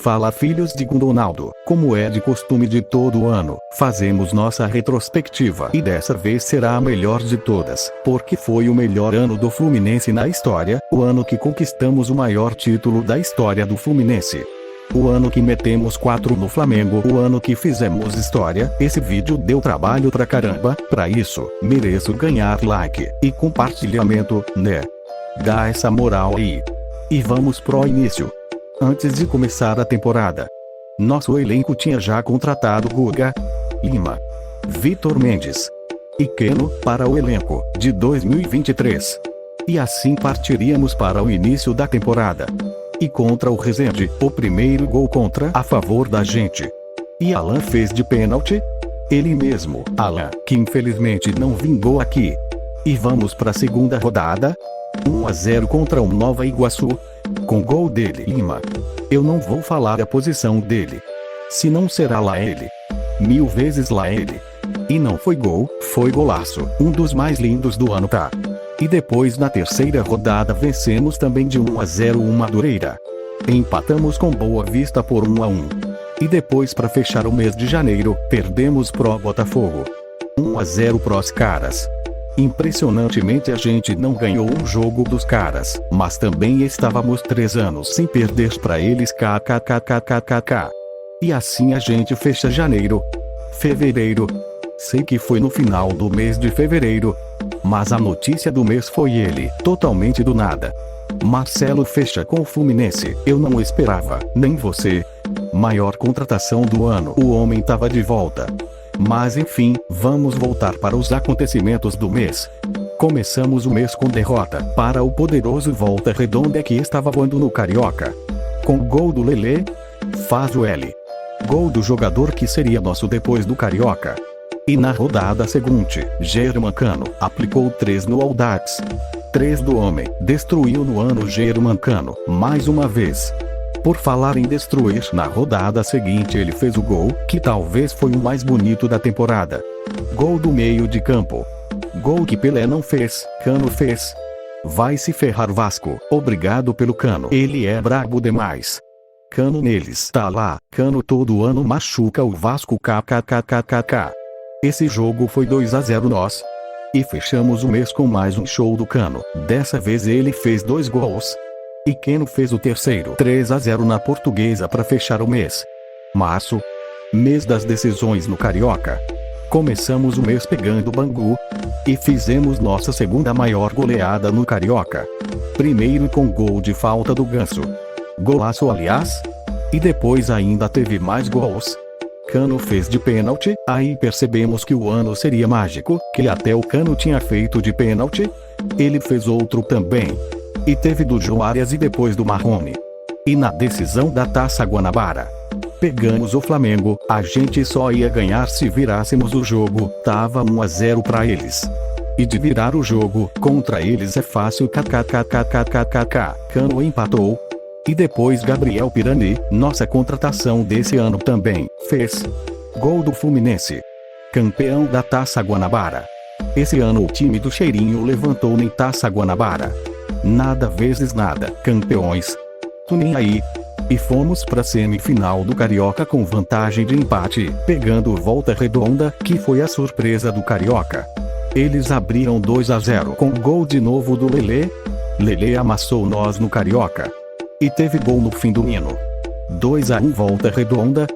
Fala filhos de Ronaldo, como é de costume de todo ano, fazemos nossa retrospectiva e dessa vez será a melhor de todas, porque foi o melhor ano do Fluminense na história, o ano que conquistamos o maior título da história do Fluminense. O ano que metemos 4 no Flamengo, o ano que fizemos história. Esse vídeo deu trabalho pra caramba, pra isso, mereço ganhar like e compartilhamento, né? Dá essa moral aí. E vamos pro início. Antes de começar a temporada, nosso elenco tinha já contratado Guga, Lima, Vitor Mendes e Keno para o elenco de 2023. E assim partiríamos para o início da temporada. E contra o Resende, o primeiro gol contra a favor da gente. E Alan fez de pênalti? Ele mesmo, Alan, que infelizmente não vingou aqui. E vamos para a segunda rodada? 1-0 contra o Nova Iguaçu. Com gol dele, Lima. Eu não vou falar a posição dele. Se não será lá ele. 1000 vezes lá ele. E não foi gol, foi golaço. Um dos mais lindos do ano, tá? E depois na terceira rodada vencemos também de 1-0 o Madureira. Empatamos com Boa Vista por 1-1. E depois para fechar o mês de janeiro, perdemos pro Botafogo. 1-0 pros caras. Impressionantemente a gente não ganhou um jogo dos caras, mas também estávamos 3 anos sem perder pra eles kkkkkk. E assim a gente fecha janeiro. Fevereiro. Sei que foi no final do mês de fevereiro, mas a notícia do mês foi ele, totalmente do nada. Marcelo fecha com o Fluminense, eu não esperava, nem você. Maior contratação do ano, o homem tava de volta. Mas enfim, vamos voltar para os acontecimentos do mês. Começamos o mês com derrota para o poderoso Volta Redonda que estava voando no Carioca. Com gol do Lelê, faz o L. Gol do jogador que seria nosso depois do Carioca. E na rodada seguinte, Germancano aplicou 3 no Audax. 3 do homem, destruiu no ano Germancano, mais uma vez. Por falar em destruir, na rodada seguinte ele fez o gol, que talvez foi o mais bonito da temporada. Gol do meio de campo. Gol que Pelé não fez, Cano fez. Vai se ferrar Vasco, obrigado pelo Cano. Ele é brabo demais. Cano neles, tá lá, Cano todo ano machuca o Vasco kkkkkk. Esse jogo foi 2-0 nós. E fechamos o mês com mais um show do Cano, dessa vez ele fez 2 gols. E Keno fez o terceiro, 3-0 na Portuguesa para fechar o mês. Março. Mês das decisões no Carioca. Começamos o mês pegando Bangu. E fizemos nossa segunda maior goleada no Carioca. Primeiro com gol de falta do Ganso. Golaço aliás. E depois ainda teve mais gols. Cano fez de pênalti, aí percebemos que o ano seria mágico, que até o Cano tinha feito de pênalti. Ele fez outro também. E teve do João Arias e depois do Marrone. E na decisão da Taça Guanabara, pegamos o Flamengo, a gente só ia ganhar se virássemos o jogo, tava 1-0 pra eles. E de virar o jogo, contra eles é fácil kkkkkkkk, Cano empatou. E depois Gabriel Pirani, nossa contratação desse ano também, fez. Gol do Fluminense. Campeão da Taça Guanabara. Esse ano o time do Cheirinho levantou nem Taça Guanabara. Nada vezes nada, campeões. Tu nem aí. E fomos pra semifinal do Carioca com vantagem de empate, pegando Volta Redonda, que foi a surpresa do Carioca. Eles abriram 2-0 com gol de novo do Lelê. Lelê amassou nós no Carioca. E teve gol no fim do hino. 2-1 Volta Redonda.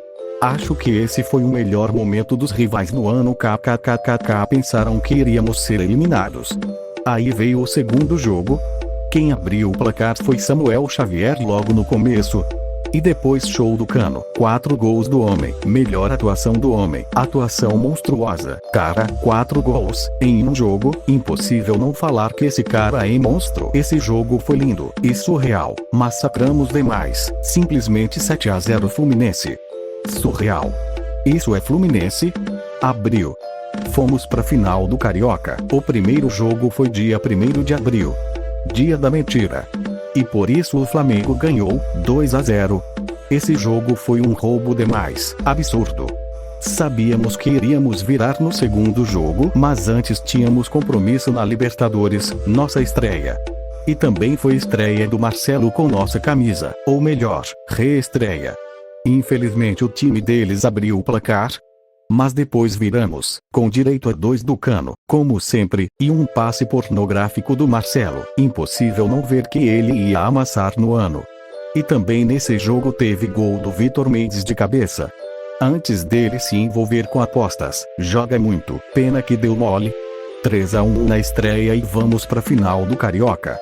Acho que esse foi o melhor momento dos rivais no ano kkkk. Pensaram que iríamos ser eliminados. Aí veio o segundo jogo. Quem abriu o placar foi Samuel Xavier logo no começo. E depois show do Cano, 4 gols do homem, melhor atuação do homem, atuação monstruosa, cara, 4 gols, em um jogo, impossível não falar que esse cara é monstro. Esse jogo foi lindo, e surreal, massacramos demais, simplesmente 7-0 Fluminense. Surreal. Isso é Fluminense? Abril. Fomos pra final do Carioca, o primeiro jogo foi dia 1º de abril. Dia da mentira. E por isso o Flamengo ganhou, 2-0. Esse jogo foi um roubo demais, absurdo. Sabíamos que iríamos virar no segundo jogo, mas antes tínhamos compromisso na Libertadores, nossa estreia. E também foi estreia do Marcelo com nossa camisa, ou melhor, reestreia. Infelizmente o time deles abriu o placar. Mas depois viramos, com direito a 2 do Cano, como sempre, e um passe pornográfico do Marcelo. Impossível não ver que ele ia amassar no ano. E também nesse jogo teve gol do Vitor Mendes de cabeça. Antes dele se envolver com apostas, joga muito, pena que deu mole. 3-1 na estreia e vamos pra final do Carioca.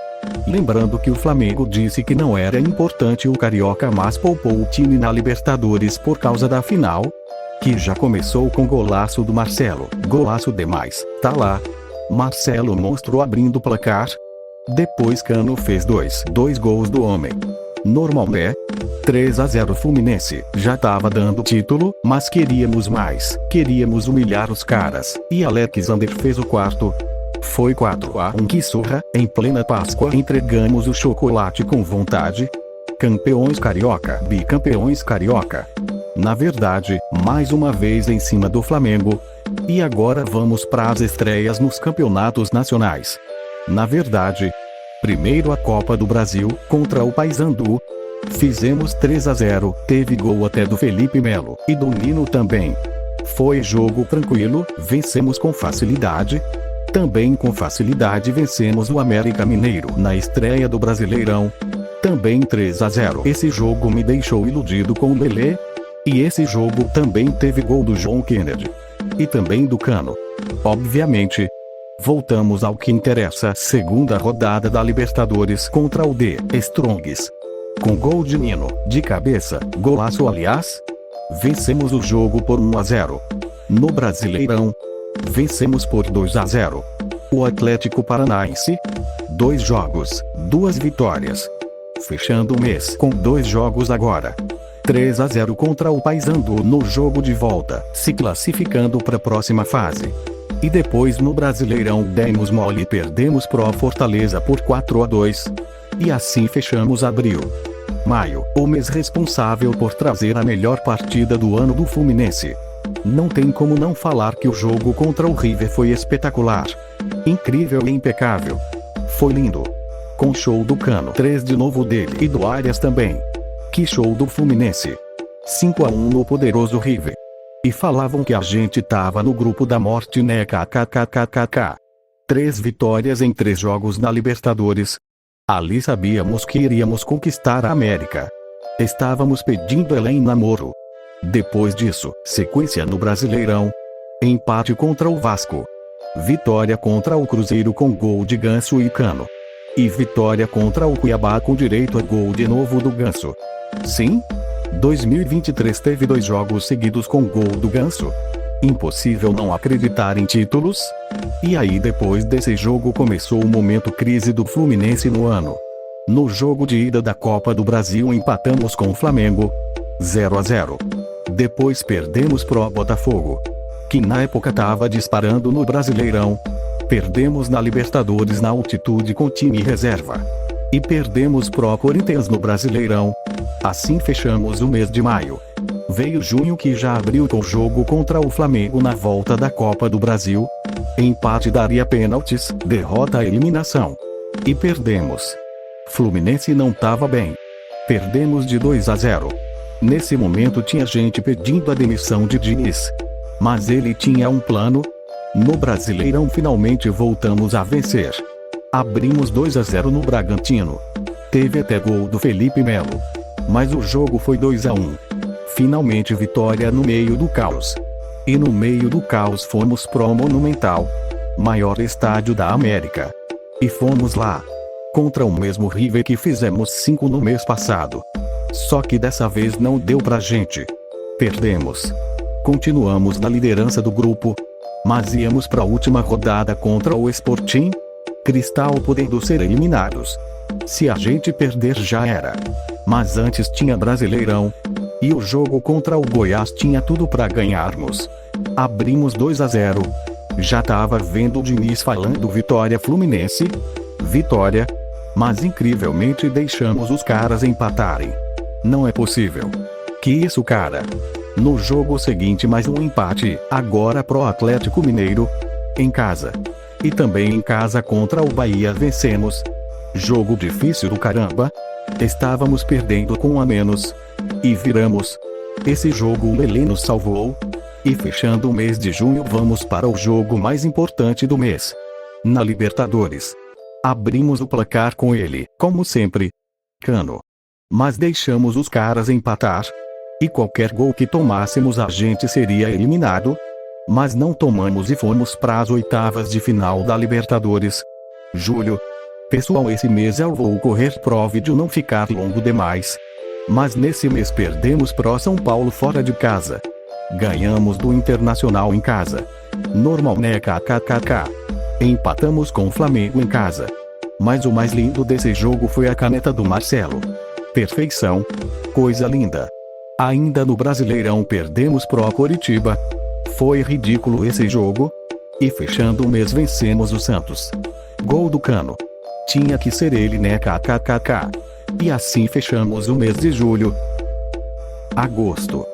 Lembrando que o Flamengo disse que não era importante o Carioca, mas poupou o time na Libertadores por causa da final, que já começou com golaço do Marcelo. Golaço demais, tá lá. Marcelo monstro abrindo o placar. Depois Cano fez dois gols do homem. Normal, né? 3-0 Fluminense. Já tava dando título, mas queríamos mais. Queríamos humilhar os caras. E Alexander fez o quarto. Foi 4-1. Que surra. Em plena Páscoa entregamos o chocolate com vontade. Campeões carioca. Bicampeões carioca. Na verdade, mais uma vez em cima do Flamengo. E agora vamos para as estreias nos campeonatos nacionais. Na verdade, primeiro a Copa do Brasil, contra o Paysandu. Fizemos 3-0, teve gol até do Felipe Melo, e do Nino também. Foi jogo tranquilo, vencemos com facilidade. Também com facilidade vencemos o América Mineiro na estreia do Brasileirão. Também 3-0. Esse jogo me deixou iludido com o Lelê. E esse jogo também teve gol do João Kennedy. E também do Cano. Obviamente. Voltamos ao que interessa. Segunda rodada da Libertadores contra o The Strongs. Com gol de Nino, de cabeça, golaço aliás. Vencemos o jogo por 1-0. No Brasileirão. Vencemos por 2-0. O Atlético Paranaense. 2 jogos, 2 vitórias. Fechando o mês com 2 jogos agora. 3-0 contra o Paysandu no jogo de volta, se classificando para a próxima fase. E depois no Brasileirão demos mole e perdemos pro Fortaleza por 4-2. E assim fechamos abril. Maio, o mês responsável por trazer a melhor partida do ano do Fluminense. Não tem como não falar que o jogo contra o River foi espetacular. Incrível e impecável. Foi lindo. Com show do Cano, 3 de novo dele e do Arias também. Que show do Fluminense. 5-1 no poderoso River. E falavam que a gente tava no grupo da morte, né? KKKKK. 3 vitórias em 3 jogos na Libertadores. Ali sabíamos que iríamos conquistar a América. Estávamos pedindo ela em namoro. Depois disso, sequência no Brasileirão. Empate contra o Vasco. Vitória contra o Cruzeiro com gol de Ganso e Cano. E vitória contra o Cuiabá com direito a gol de novo do Ganso. Sim? 2023 teve 2 jogos seguidos com gol do Ganso. Impossível não acreditar em títulos? E aí depois desse jogo começou o momento crise do Fluminense no ano. No jogo de ida da Copa do Brasil empatamos com o Flamengo. 0-0. Depois perdemos pro Botafogo, que na época tava disparando no Brasileirão. Perdemos na Libertadores na altitude com time reserva. E perdemos pro Corinthians no Brasileirão. Assim fechamos o mês de maio. Veio junho, que já abriu com o jogo contra o Flamengo na volta da Copa do Brasil. Empate daria pênaltis, derrota a eliminação. E perdemos. Fluminense não tava bem. Perdemos de 2-0. Nesse momento tinha gente pedindo a demissão de Diniz. Mas ele tinha um plano. No Brasileirão finalmente voltamos a vencer. Abrimos 2-0 no Bragantino. Teve até gol do Felipe Melo. Mas o jogo foi 2-1. Finalmente vitória no meio do caos. E no meio do caos fomos pro Monumental, maior estádio da América. E fomos lá. Contra o mesmo River que fizemos 5 no mês passado. Só que dessa vez não deu pra gente. Perdemos. Continuamos na liderança do grupo. Mas íamos pra última rodada contra o Sporting Cristal, podendo ser eliminados. Se a gente perder já era. Mas antes tinha Brasileirão. E o jogo contra o Goiás tinha tudo pra ganharmos. Abrimos 2-0. Já tava vendo o Diniz falando vitória Fluminense. Vitória. Mas incrivelmente deixamos os caras empatarem. Não é possível. Que isso, cara? No jogo seguinte mais um empate, agora pro Atlético Mineiro. Em casa. E também em casa contra o Bahia vencemos. Jogo difícil do caramba. Estávamos perdendo com 1 a menos. E viramos. Esse jogo o Lelê nos salvou. E fechando o mês de junho vamos para o jogo mais importante do mês. Na Libertadores. Abrimos o placar com ele, como sempre. Cano. Mas deixamos os caras empatar. E qualquer gol que tomássemos a gente seria eliminado. Mas não tomamos e fomos para as oitavas de final da Libertadores. Julho. Pessoal, esse mês eu vou correr pro vídeo não ficar longo demais. Mas nesse mês perdemos pro São Paulo fora de casa. Ganhamos do Internacional em casa. Normal, né, kkkk. Empatamos com o Flamengo em casa. Mas o mais lindo desse jogo foi a caneta do Marcelo. Perfeição. Coisa linda. Ainda no Brasileirão perdemos pro Coritiba. Foi ridículo esse jogo. E fechando o mês vencemos o Santos. Gol do Cano. Tinha que ser ele, né, kkkk. E assim fechamos o mês de julho. Agosto.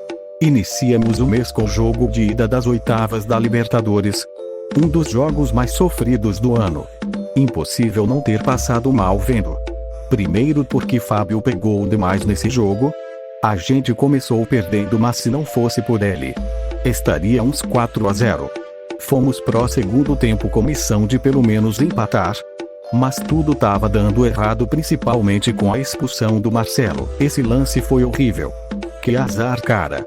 Iniciamos o mês com o jogo de ida das oitavas da Libertadores. Um dos jogos mais sofridos do ano. Impossível não ter passado mal vendo. Primeiro porque Fábio pegou demais nesse jogo. A gente começou perdendo, mas se não fosse por ele, estaria uns 4-0. Fomos pro segundo tempo com missão de pelo menos empatar. Mas tudo tava dando errado, principalmente com a expulsão do Marcelo. Esse lance foi horrível. Que azar, cara.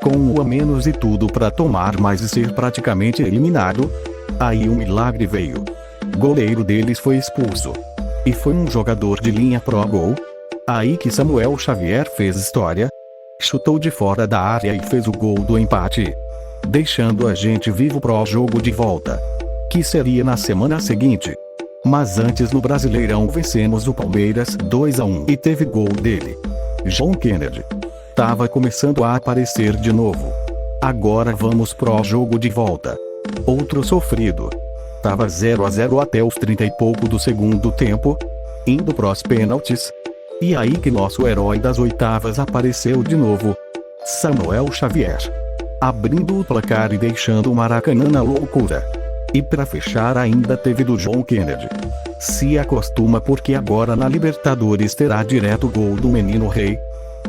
Com um a menos e tudo pra tomar mais e ser praticamente eliminado. Aí o milagre veio. Goleiro deles foi expulso. E foi um jogador de linha pro gol. Aí que Samuel Xavier fez história. Chutou de fora da área e fez o gol do empate. Deixando a gente vivo pro jogo de volta. Que seria na semana seguinte. Mas antes no Brasileirão vencemos o Palmeiras 2-1 e teve gol dele. John Kennedy. Tava começando a aparecer de novo. Agora vamos pro jogo de volta. Outro sofrido. Tava 0-0 até os 30 e pouco do segundo tempo. Indo pros pênaltis. E aí que nosso herói das oitavas apareceu de novo. Samuel Xavier. Abrindo o placar e deixando o Maracanã na loucura. E pra fechar ainda teve do John Kennedy. Se acostuma porque agora na Libertadores terá direto gol do Menino Rei.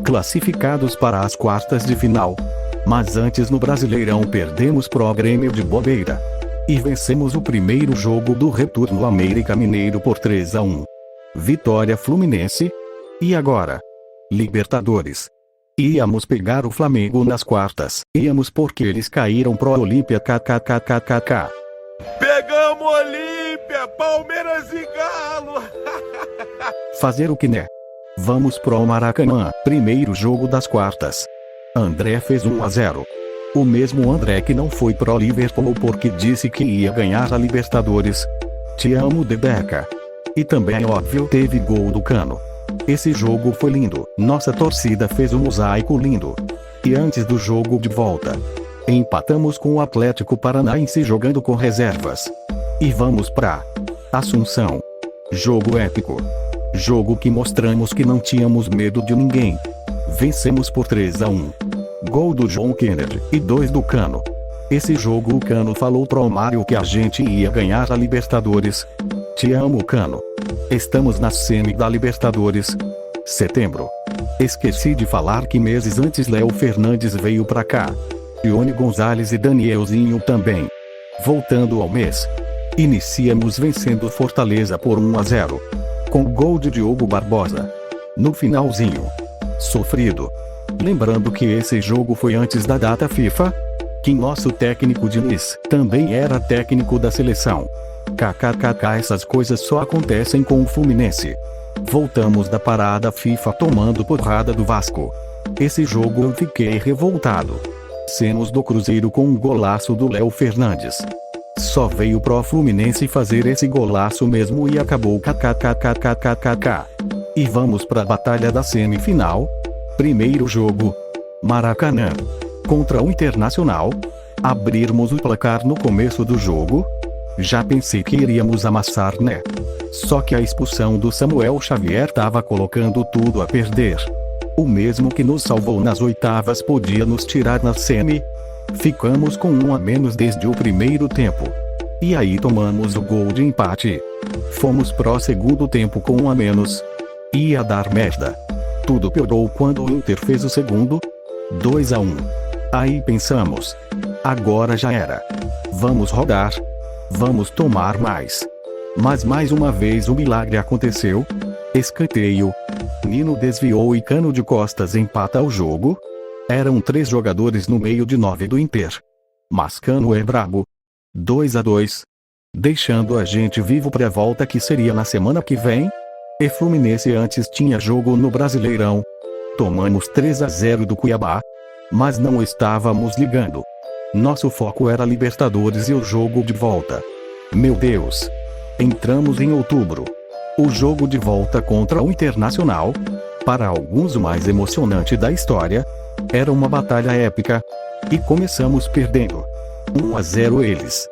Classificados para as quartas de final. Mas antes no Brasileirão perdemos pro Grêmio de bobeira. E vencemos o primeiro jogo do retorno América Mineiro por 3-1. Vitória Fluminense. E agora? Libertadores. Íamos pegar o Flamengo nas quartas. Íamos porque eles caíram pro Olímpia kkkkkk. Pegamos Olímpia, Palmeiras e Galo. Fazer o que, né? Vamos pro Maracanã, primeiro jogo das quartas. André fez 1-0. O mesmo André que não foi pro Liverpool porque disse que ia ganhar a Libertadores. Te amo, Dedeca. E também, óbvio, teve gol do Cano. Esse jogo foi lindo, nossa torcida fez um mosaico lindo. E antes do jogo de volta, empatamos com o Atlético Paranaense jogando com reservas. E vamos pra Assunção. Jogo épico. Jogo que mostramos que não tínhamos medo de ninguém. Vencemos por 3-1. Gol do John Kennedy e 2 do Cano. Esse jogo o Cano falou pro Mário que a gente ia ganhar a Libertadores. Te amo, Cano. Estamos na semi da Libertadores. Setembro. Esqueci de falar que meses antes Léo Fernandes veio pra cá. Ione Gonzalez e Danielzinho também. Voltando ao mês. Iniciamos vencendo Fortaleza por 1-0. Com gol de Diogo Barbosa. No finalzinho. Sofrido. Lembrando que esse jogo foi antes da data FIFA. Que nosso técnico Diniz também era técnico da seleção. Kkkk, essas coisas só acontecem com o Fluminense. Voltamos da parada FIFA tomando porrada do Vasco. Esse jogo eu fiquei revoltado. Cenos do Cruzeiro com um golaço do Léo Fernandes. Só veio pro Fluminense fazer esse golaço mesmo e acabou kkkkkkkk. E vamos pra batalha da semifinal. Primeiro jogo. Maracanã. Contra o Internacional. Abrirmos o placar no começo do jogo. Já pensei que iríamos amassar, né? Só que a expulsão do Samuel Xavier tava colocando tudo a perder. O mesmo que nos salvou nas oitavas podia nos tirar na semi. Ficamos com 1 a menos desde o primeiro tempo. E aí tomamos o gol de empate. Fomos pro segundo tempo com 1 a menos. Ia dar merda. Tudo piorou quando o Inter fez o segundo. 2-1. Aí pensamos. Agora já era. Vamos rodar. Vamos tomar mais. Mas mais uma vez o milagre aconteceu. Escanteio. Nino desviou e Cano de costas empata o jogo. Eram 3 jogadores no meio de 9 do Inter. Mas Cano é brabo. 2-2. Deixando a gente vivo pra volta que seria na semana que vem. E Fluminense antes tinha jogo no Brasileirão. Tomamos 3-0 do Cuiabá. Mas não estávamos ligando. Nosso foco era Libertadores e o jogo de volta. Meu Deus! Entramos em outubro. O jogo de volta contra o Internacional, para alguns o mais emocionante da história, era uma batalha épica. E começamos perdendo. 1-0 eles.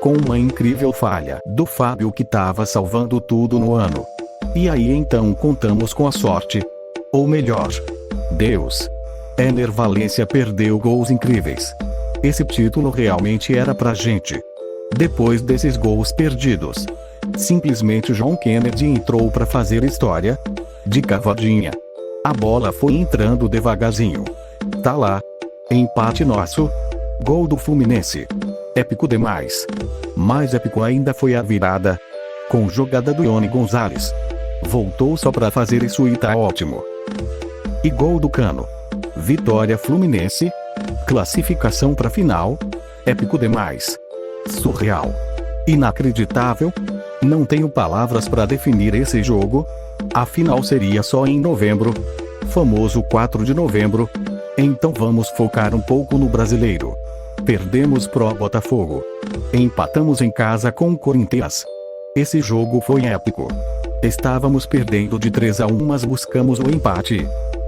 Com uma incrível falha do Fábio que estava salvando tudo no ano. E aí então contamos com a sorte. Ou melhor, Deus. Ener Valencia perdeu gols incríveis. Esse título realmente era pra gente. Depois desses gols perdidos, simplesmente John Kennedy entrou pra fazer história. De cavadinha. A bola foi entrando devagarzinho. Tá lá. Empate nosso. Gol do Fluminense. Épico demais. Mais épico ainda foi a virada. Com jogada do Ione Gonzalez. Voltou só pra fazer isso e tá ótimo. E gol do Cano. Vitória Fluminense. Classificação pra final. Épico demais. Surreal. Inacreditável. Não tenho palavras pra definir esse jogo. A final seria só em novembro. Famoso 4 de novembro. Então vamos focar um pouco no brasileiro. Perdemos pro Botafogo. Empatamos em casa com o Corinthians. Esse jogo foi épico. Estávamos perdendo de 3-1, mas buscamos o empate.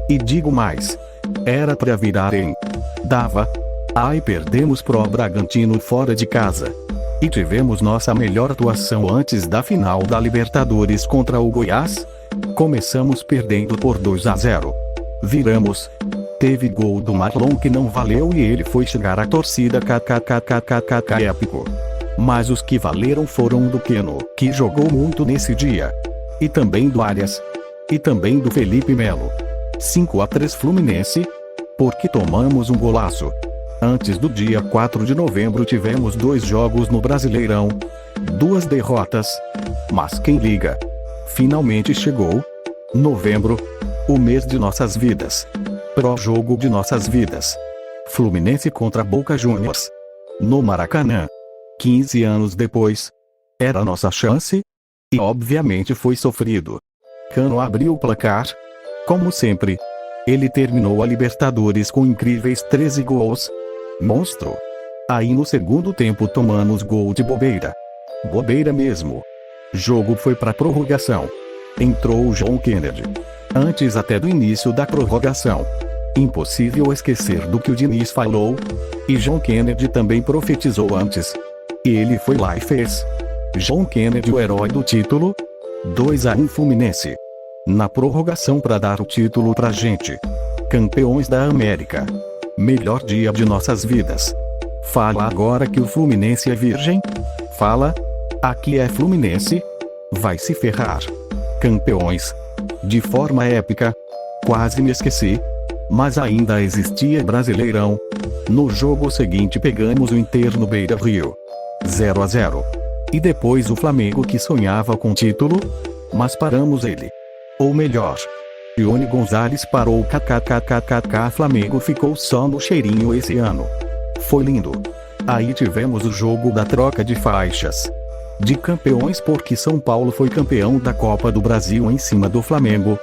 E digo mais. Era pra virar em. Dava. Aí perdemos pro Bragantino fora de casa. E tivemos nossa melhor atuação antes da final da Libertadores contra o Goiás. Começamos perdendo por 2-0. Viramos. Teve gol do Marlon que não valeu e ele foi chegar à torcida kkkkkk épico. Mas os que valeram foram do Keno, que jogou muito nesse dia. E também do Arias. E também do Felipe Melo. 5-3 Fluminense. Porque tomamos um golaço. Antes do dia 4 de novembro tivemos 2 jogos no Brasileirão. 2 derrotas. Mas quem liga? Finalmente chegou. Novembro. O mês de nossas vidas. Pró-jogo de nossas vidas. Fluminense contra Boca Juniors. No Maracanã. 15 anos depois. Era nossa chance? E obviamente foi sofrido. Cano abriu o placar. Como sempre. Ele terminou a Libertadores com incríveis 13 gols. Monstro. Aí no segundo tempo tomamos gol de bobeira. Bobeira mesmo. Jogo foi pra prorrogação. Entrou o John Kennedy. Antes até do início da prorrogação. Impossível esquecer do que o Diniz falou. E John Kennedy também profetizou antes. E ele foi lá e fez. John Kennedy, o herói do título. 2-1 Fluminense. Na prorrogação pra dar o título pra gente. Campeões da América. Melhor dia de nossas vidas. Fala agora que o Fluminense é virgem? Fala. Aqui é Fluminense. Vai se ferrar. Campeões. De forma épica. Quase me esqueci. Mas ainda existia Brasileirão. No jogo seguinte pegamos o Inter no Beira-Rio. 0-0. E depois o Flamengo que sonhava com título. Mas paramos ele. Ou melhor. Ione Gonzalez parou kkkkkk. Flamengo ficou só no cheirinho esse ano. Foi lindo. Aí tivemos o jogo da troca de faixas. De campeões porque São Paulo foi campeão da Copa do Brasil em cima do Flamengo.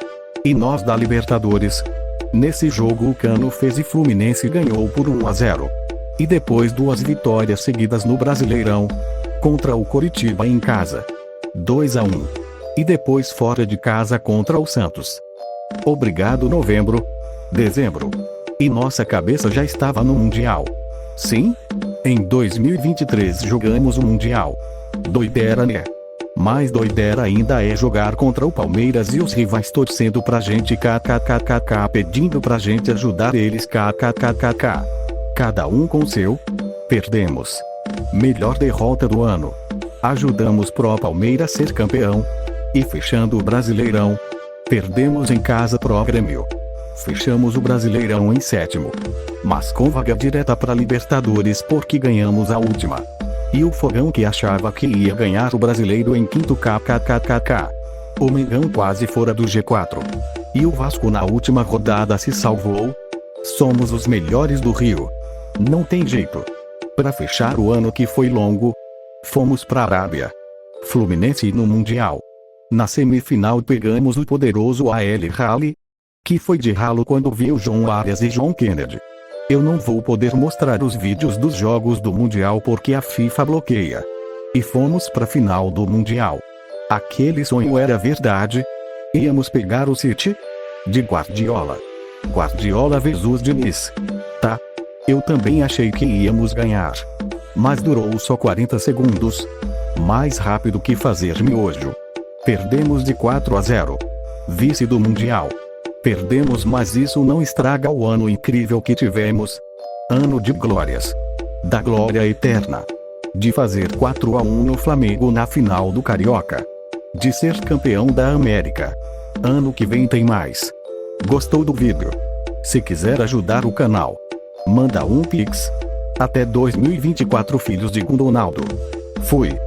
E nós da Libertadores. Nesse jogo o Cano fez e Fluminense ganhou por 1-0. E depois 2 vitórias seguidas no Brasileirão. Contra o Coritiba em casa. 2-1. E depois fora de casa contra o Santos. Obrigado novembro. Dezembro. E nossa cabeça já estava no Mundial. Sim? Em 2023 jogamos o Mundial. Doideira, né? Mais doideira ainda é jogar contra o Palmeiras e os rivais torcendo pra gente kkkk, pedindo pra gente ajudar eles kkkk. Cada um com seu. Perdemos. Melhor derrota do ano. Ajudamos pro Palmeiras ser campeão. E fechando o Brasileirão. Perdemos em casa pro Grêmio. Fechamos o Brasileirão em sétimo, mas com vaga direta para Libertadores porque ganhamos a última. E o Fogão que achava que ia ganhar o Brasileiro em quinto kkkk. O Mengão quase fora do G4. E o Vasco na última rodada se salvou. Somos os melhores do Rio. Não tem jeito. Para fechar o ano que foi longo, fomos pra Arábia. Fluminense no Mundial. Na semifinal pegamos o poderoso Al Ahly, que foi de ralo quando viu João Arias e John Kennedy. Eu não vou poder mostrar os vídeos dos jogos do Mundial porque a FIFA bloqueia. E fomos pra final do Mundial. Aquele sonho era verdade. Íamos pegar o City de Guardiola. Guardiola versus Diniz. Tá. Eu também achei que íamos ganhar. Mas durou só 40 segundos. Mais rápido que fazer miojo. Perdemos de 4-0. Vice do Mundial. Perdemos, mas isso não estraga o ano incrível que tivemos. Ano de glórias. Da glória eterna. De fazer 4-1 no Flamengo na final do Carioca. De ser campeão da América. Ano que vem tem mais. Gostou do vídeo? Se quiser ajudar o canal, manda um Pix. Até 2024 Filhos de Gundonaldo. Fui.